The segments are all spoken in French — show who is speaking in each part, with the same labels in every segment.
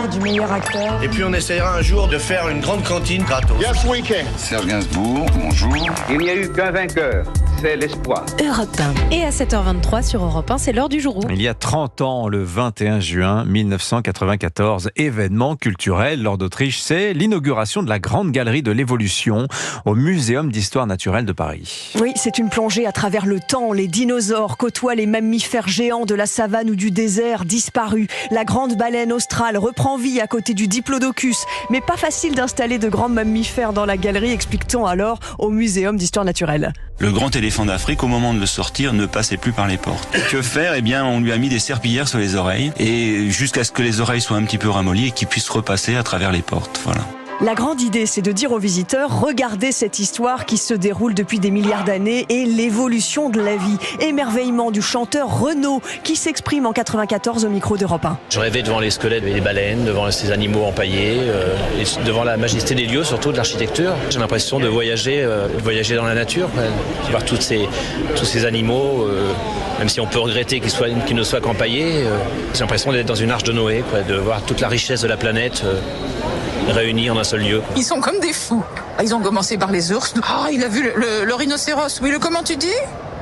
Speaker 1: Oscar du meilleur acteur.
Speaker 2: Et puis on essayera un jour de faire une grande cantine gratos.
Speaker 3: Yes, we can.
Speaker 4: Serge Gainsbourg, bonjour.
Speaker 5: Il n'y a eu qu'un vainqueur, c'est l'espoir.
Speaker 6: Europe 1. Et à 7h23 sur Europe 1, c'est l'heure du jour.
Speaker 7: Il y a 30 ans, le 21 juin 1994, événement culturel. Lors d'Autriche, c'est l'inauguration de la Grande Galerie de l'Évolution au Muséum d'Histoire Naturelle de Paris.
Speaker 1: Oui, c'est une plongée à travers le temps. Les dinosaures côtoient les mammifères géants de la savane ou du désert disparus. La grande baleine australe reprend vie à côté du diplodocus. Mais pas facile d'installer de grands mammifères dans la galerie, explique-t-on alors au Muséum d'Histoire Naturelle.
Speaker 8: Le grand éléphant d'Afrique, au moment de le sortir, ne passait plus par les portes. Que faire ? Eh bien, on lui a mis des serpillères sur les oreilles, et jusqu'à ce que les oreilles soient un petit peu ramollies et qu'il puisse repasser à travers les portes. Voilà.
Speaker 1: La grande idée, c'est de dire aux visiteurs, regardez cette histoire qui se déroule depuis des milliards d'années et l'évolution de la vie. Émerveillement du chanteur Renaud qui s'exprime en 94 au micro d'Europe 1.
Speaker 9: Je rêvais devant les squelettes des baleines, devant ces animaux empaillés, et devant la majesté des lieux, surtout de l'architecture. J'ai l'impression de voyager dans la nature, de voir tous ces animaux, même si on peut regretter qu'ils ne soient qu'empaillés. J'ai l'impression d'être dans une arche de Noé, de voir toute la richesse de la planète réunis en un seul lieu.
Speaker 10: Ils sont comme des fous. Ils ont commencé par les ours. Ah, il a vu le rhinocéros. Oui, comment tu dis ?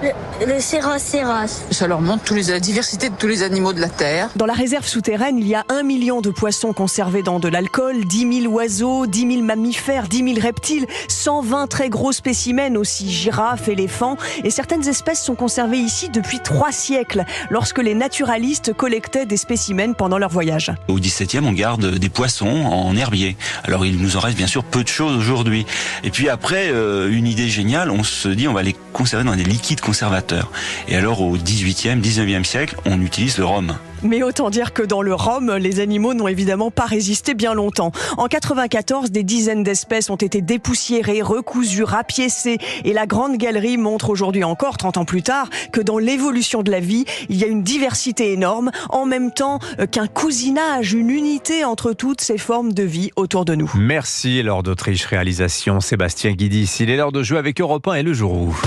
Speaker 11: Le rhinocéros.
Speaker 10: Ça leur montre la diversité de tous les animaux de la Terre.
Speaker 1: Dans la réserve souterraine, il y a 1 million de poissons conservés dans de l'alcool, 10 000 oiseaux, 10 000 mammifères, 10 000 reptiles, 120 très gros spécimens, aussi girafes, éléphants. Et certaines espèces sont conservées ici depuis 3 siècles, lorsque les naturalistes collectaient des spécimens pendant leur voyage.
Speaker 8: Au XVIIe, on garde des poissons en herbier. Alors, il nous en reste bien sûr peu de choses aujourd'hui. Et puis après, une idée géniale, on se dit on va les conserver dans des liquides conservateurs. Et alors, au XVIIIe, XIXe siècle, on utilise le rhum.
Speaker 1: Mais autant dire que dans le rhum, les animaux n'ont évidemment pas résisté bien longtemps. En 94, des dizaines d'espèces ont été dépoussiérées, recousues, rapiécées. Et la Grande Galerie montre aujourd'hui encore, 30 ans plus tard, que dans l'évolution de la vie, il y a une diversité énorme, en même temps qu'un cousinage, une unité entre toutes ces formes de vie autour de nous.
Speaker 7: Merci, Lord d'Autriche, réalisation Sébastien Guidis. Il est l'heure de jouer avec Europe 1 et le jour où.